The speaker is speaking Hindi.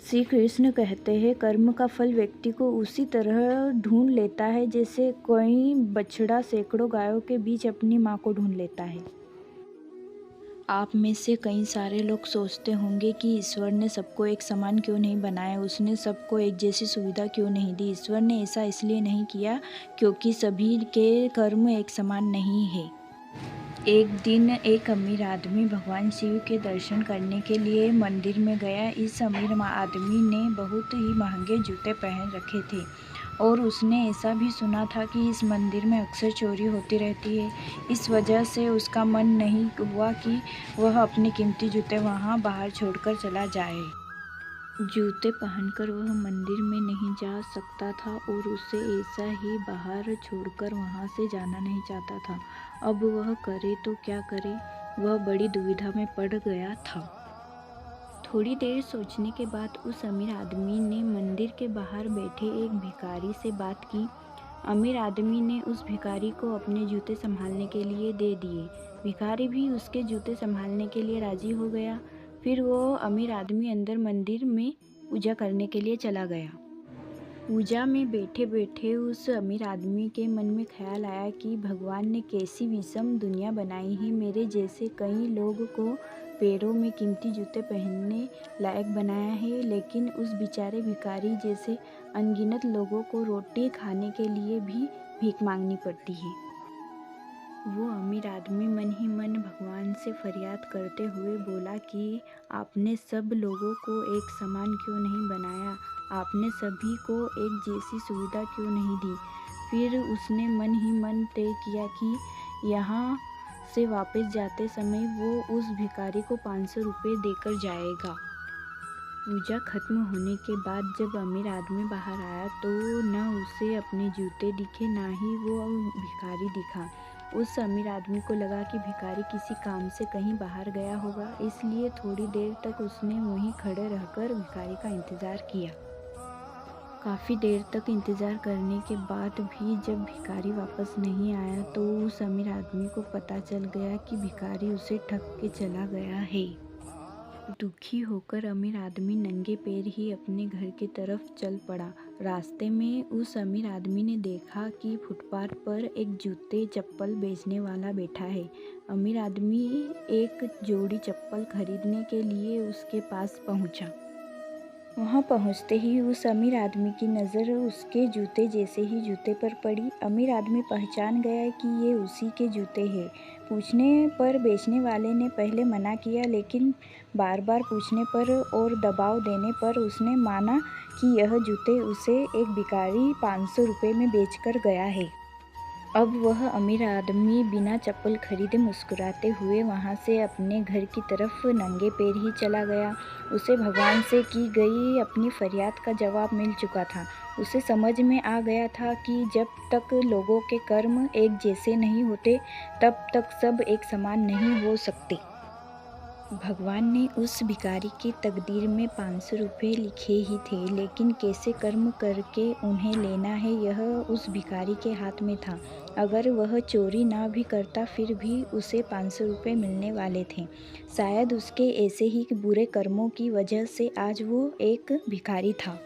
श्री कृष्ण कहते हैं, कर्म का फल व्यक्ति को उसी तरह ढूंढ लेता है जैसे कोई बछड़ा सैकड़ों गायों के बीच अपनी मां को ढूंढ लेता है। आप में से कई सारे लोग सोचते होंगे कि ईश्वर ने सबको एक समान क्यों नहीं बनाया, उसने सबको एक जैसी सुविधा क्यों नहीं दी। ईश्वर ने ऐसा इसलिए नहीं किया क्योंकि सभी के कर्म एक समान नहीं है। एक दिन एक अमीर आदमी भगवान शिव के दर्शन करने के लिए मंदिर में गया। इस अमीर आदमी ने बहुत ही महंगे जूते पहन रखे थे और उसने ऐसा भी सुना था कि इस मंदिर में अक्सर चोरी होती रहती है। इस वजह से उसका मन नहीं हुआ कि वह अपने कीमती जूते वहां बाहर छोड़कर चला जाए। जूते पहनकर वह मंदिर में नहीं जा सकता था और उसे ऐसा ही बाहर छोड़कर वहां से जाना नहीं चाहता था। अब वह करे तो क्या करे, वह बड़ी दुविधा में पड़ गया था। थोड़ी देर सोचने के बाद उस अमीर आदमी ने मंदिर के बाहर बैठे एक भिखारी से बात की। अमीर आदमी ने उस भिखारी को अपने जूते संभालने के लिए दे दिए। भिखारी भी उसके जूते संभालने के लिए राजी हो गया। फिर वो अमीर आदमी अंदर मंदिर में पूजा करने के लिए चला गया। पूजा में बैठे बैठे उस अमीर आदमी के मन में ख्याल आया कि भगवान ने कैसी विषम दुनिया बनाई है। मेरे जैसे कई लोग को पैरों में कीमती जूते पहनने लायक बनाया है, लेकिन उस बेचारे भिखारी जैसे अनगिनत लोगों को रोटी खाने के लिए भी भीख मांगनी पड़ती है। वो अमीर आदमी मन ही मन भगवान से फरियाद करते हुए बोला कि आपने सब लोगों को एक समान क्यों नहीं बनाया, आपने सभी को एक जैसी सुविधा क्यों नहीं दी। फिर उसने मन ही मन तय किया कि यहाँ से वापस जाते समय वो उस भिखारी को 500 रुपये देकर जाएगा। पूजा खत्म होने के बाद जब अमीर आदमी बाहर आया तो न उसे अपने जूते दिखे, ना ही वो भिखारी दिखा। उस अमीर आदमी को लगा कि भिखारी किसी काम से कहीं बाहर गया होगा, इसलिए थोड़ी देर तक उसने वहीं खड़े रहकर भिखारी का इंतज़ार किया। काफ़ी देर तक इंतज़ार करने के बाद भी जब भिखारी वापस नहीं आया तो उस अमीर आदमी को पता चल गया कि भिखारी उसे ठग के चला गया है। दुखी होकर अमीर आदमी नंगे पैर ही अपने घर की तरफ चल पड़ा। रास्ते में उस अमीर आदमी ने देखा कि फुटपाथ पर एक जूते चप्पल बेचने वाला बैठा है। अमीर आदमी एक जोड़ी चप्पल खरीदने के लिए उसके पास पहुंचा। वहां पहुंचते ही उस अमीर आदमी की नज़र उसके जूते जैसे ही जूते पर पड़ी। अमीर आदमी पहचान गया कि ये उसी के जूते हैं। पूछने पर बेचने वाले ने पहले मना किया, लेकिन बार बार पूछने पर और दबाव देने पर उसने माना कि यह जूते उसे एक भिखारी 500 रुपये में बेचकर गया है। अब वह अमीर आदमी बिना चप्पल खरीदे मुस्कुराते हुए वहां से अपने घर की तरफ नंगे पैर ही चला गया। उसे भगवान से की गई अपनी फरियाद का जवाब मिल चुका था। उसे समझ में आ गया था कि जब तक लोगों के कर्म एक जैसे नहीं होते तब तक सब एक समान नहीं हो सकते। भगवान ने उस भिखारी की तकदीर में 500 रुपये लिखे ही थे, लेकिन कैसे कर्म करके उन्हें लेना है यह उस भिखारी के हाथ में था। अगर वह चोरी ना भी करता फिर भी उसे 500 रुपये मिलने वाले थे। शायद उसके ऐसे ही बुरे कर्मों की वजह से आज वो एक भिखारी था।